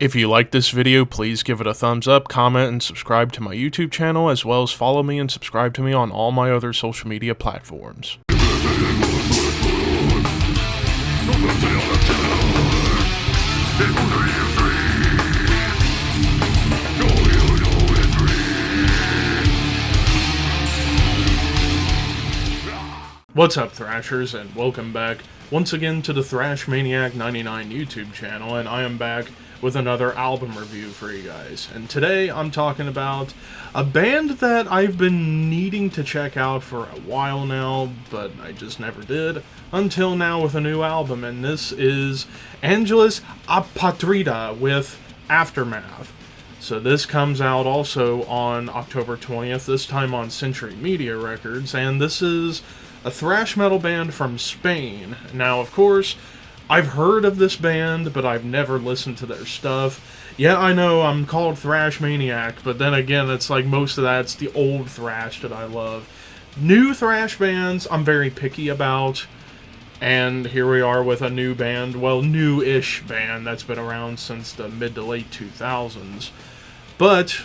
If you like this video, please give it a thumbs up, comment, and subscribe to my YouTube channel, as well as follow me and subscribe to me on all my other social media platforms. What's up, Thrashers, and welcome back once again to the Thrash Maniac 99 YouTube channel, and I am back with another album review for you guys. And today I'm talking about a band that I've been needing to check out for a while now, but I just never did until now with a new album, and this is Angelus Apatrida with Aftermath. So this comes out also on October 20th, this time on Century Media Records, and this is a thrash metal band from Spain. Now, of course, I've heard of this band, but I've never listened to their stuff. Yeah, I know I'm called Thrash Maniac, but then again, it's like most of that's the old thrash that I love. New thrash bands, I'm very picky about, and here we are with a new band, well, new-ish band that's been around since the mid to late 2000s. But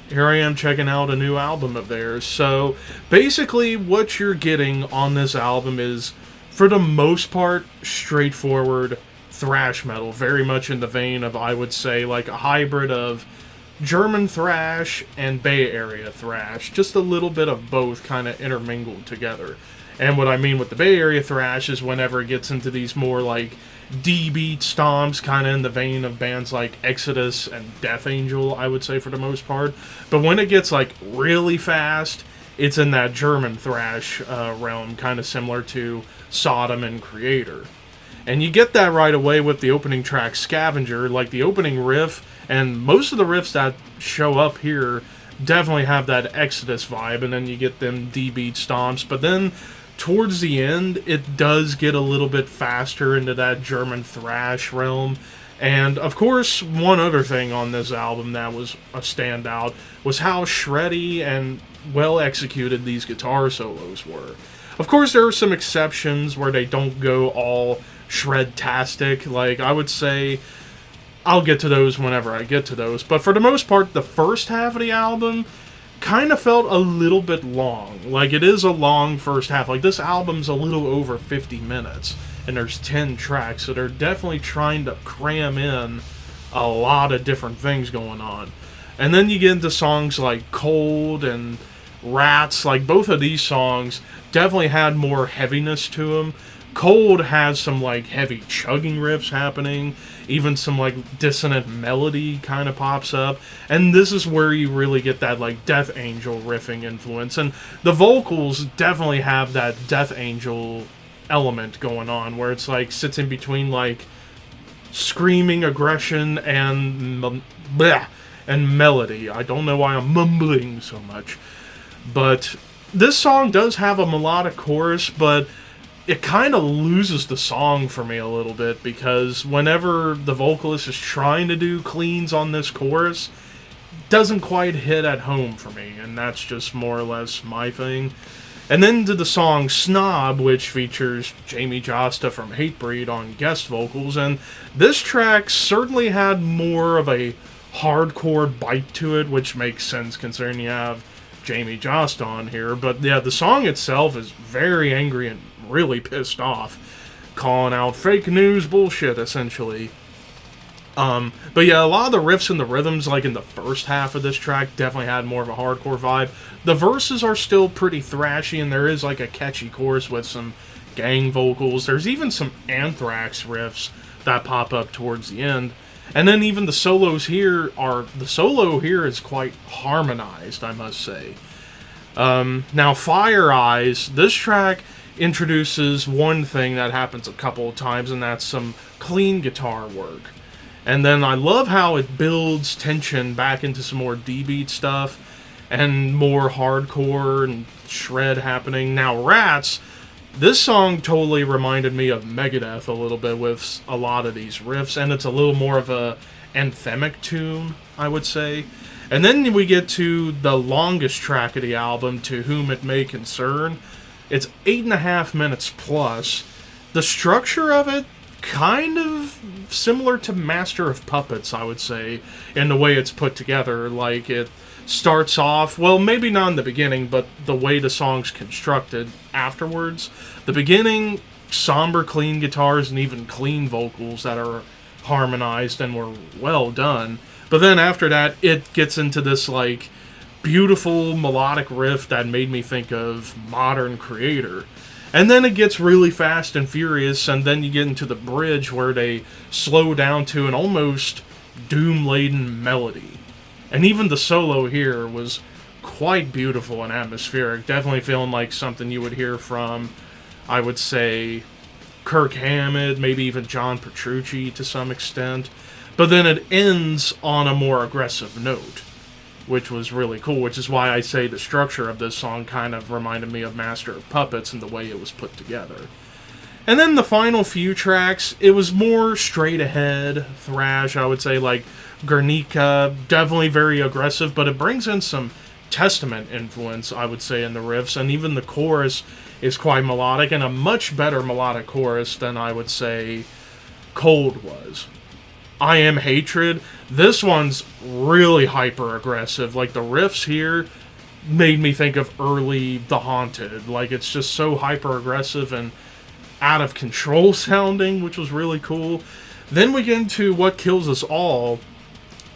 here I am checking out a new album of theirs. So basically what you're getting on this album is, for the most part, straightforward thrash metal, very much in the vein of, I would say, like a hybrid of German thrash and Bay Area thrash, just a little bit of both kind of intermingled together. And what I mean with the Bay Area thrash is whenever it gets into these more like D-beat stomps, kind of in the vein of bands like Exodus and Death Angel, I would say, for the most part. But when it gets like really fast, it's in that German thrash realm, kind of similar to Sodom and Creator. And you get that right away with the opening track, Scavenger. Like, the opening riff, and most of the riffs that show up here definitely have that Exodus vibe, and then you get them D-beat stomps. But then towards the end, it does get a little bit faster into that German thrash realm. And, of course, one other thing on this album that was a standout was how shreddy and well-executed these guitar solos were. Of course, there are some exceptions where they don't go all shred-tastic. Like, I would say, I'll get to those whenever I get to those. But for the most part, the first half of the album kind of felt a little bit long. Like, it is a long first half. Like, this album's a little over 50 minutes, and there's 10 tracks, so they're definitely trying to cram in a lot of different things going on. And then you get into songs like Cold and Rats. Like, both of these songs definitely had more heaviness to them. Cold has some, like, heavy chugging riffs happening. Even some, like, dissonant melody kind of pops up. And this is where you really get that, like, Death Angel riffing influence. And the vocals definitely have that Death Angel element going on, where it's, like, sits in between, like, screaming aggression and melody. I don't know why I'm mumbling so much. But this song does have a melodic chorus, but it kind of loses the song for me a little bit, because whenever the vocalist is trying to do cleans on this chorus, it doesn't quite hit at home for me, and that's just more or less my thing. And then to the song Snob, which features Jamie Josta from Hatebreed on guest vocals, and this track certainly had more of a hardcore bite to it, which makes sense considering you have Jamie Josta on here. But yeah, the song itself is very angry and really pissed off, calling out fake news bullshit, essentially. But yeah, a lot of the riffs and the rhythms, like in the first half of this track, definitely had more of a hardcore vibe. The verses are still pretty thrashy, and there is like a catchy chorus with some gang vocals. There's even some Anthrax riffs that pop up towards the end. And then even the solos here the solo here is quite harmonized, I must say. Now, Fire Eyes, this track introduces one thing that happens a couple of times, and that's some clean guitar work. And then I love how it builds tension back into some more D-beat stuff and more hardcore and shred happening. Now, Rats, this song totally reminded me of Megadeth a little bit with a lot of these riffs, and it's a little more of a anthemic tune, I would say. And then we get to the longest track of the album, To Whom It May Concern. It's 8.5 minutes plus. The structure of it kind of similar to Master of Puppets, I would say, in the way it's put together. Like, it starts off, well, maybe not in the beginning, but the way the song's constructed afterwards. The beginning, somber, clean guitars and even clean vocals that are harmonized and were well done. But then after that, it gets into this, like, beautiful melodic riff that made me think of Modern Creator. And then it gets really fast and furious, and then you get into the bridge where they slow down to an almost doom-laden melody. And even the solo here was quite beautiful and atmospheric, definitely feeling like something you would hear from, I would say, Kirk Hammett, maybe even John Petrucci to some extent. But then it ends on a more aggressive note, which was really cool, which is why I say the structure of this song kind of reminded me of Master of Puppets and the way it was put together. And then the final few tracks, it was more straight ahead thrash, I would say, like Guernica, definitely very aggressive, but it brings in some Testament influence, I would say, in the riffs, and even the chorus is quite melodic, and a much better melodic chorus than I would say Cold was. I Am Hatred, this one's really hyper-aggressive. Like, the riffs here made me think of early The Haunted. Like, it's just so hyper-aggressive and out of control sounding, which was really cool. Then we get into What Kills Us All.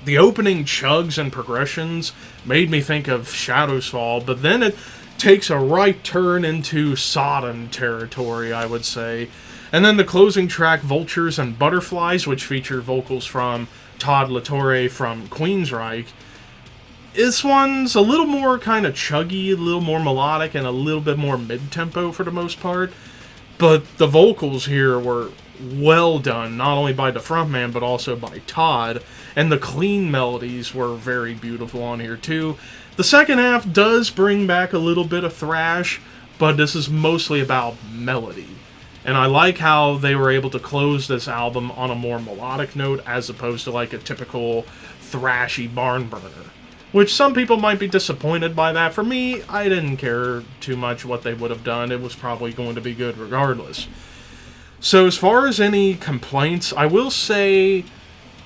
The opening chugs and progressions made me think of Shadows Fall, but then it takes a right turn into Sodom territory, I would say. And then the closing track, Vultures and Butterflies, which feature vocals from Todd LaTorre from Queensryche. This one's a little more kind of chuggy, a little more melodic, and a little bit more mid-tempo for the most part. But the vocals here were well done, not only by the frontman, but also by Todd. And the clean melodies were very beautiful on here, too. The second half does bring back a little bit of thrash, but this is mostly about melody. And I like how they were able to close this album on a more melodic note as opposed to like a typical thrashy barn burner. Which some people might be disappointed by that. For me, I didn't care too much what they would have done. It was probably going to be good regardless. So as far as any complaints, I will say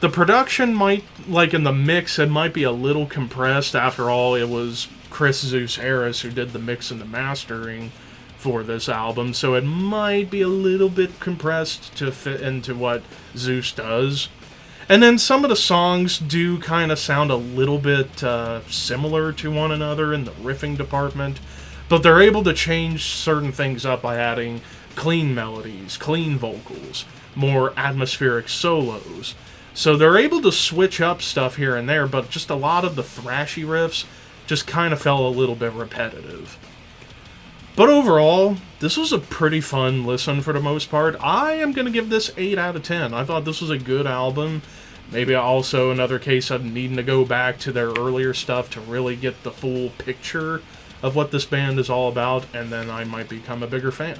the production might, like in the mix, it might be a little compressed. After all, it was Chris Zeus Harris who did the mix and the mastering for this album, so it might be a little bit compressed to fit into what Zeus does. And then some of the songs do kind of sound a little bit similar to one another in the riffing department, but they're able to change certain things up by adding clean melodies, clean vocals, more atmospheric solos. So they're able to switch up stuff here and there, but just a lot of the thrashy riffs just kind of felt a little bit repetitive. But overall, this was a pretty fun listen for the most part. I am going to give this 8 out of 10. I thought this was a good album. Maybe also another case of needing to go back to their earlier stuff to really get the full picture of what this band is all about, and then I might become a bigger fan.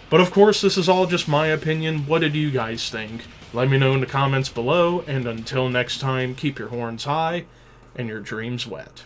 But of course, this is all just my opinion. What did you guys think? Let me know in the comments below, and until next time, keep your horns high and your dreams wet.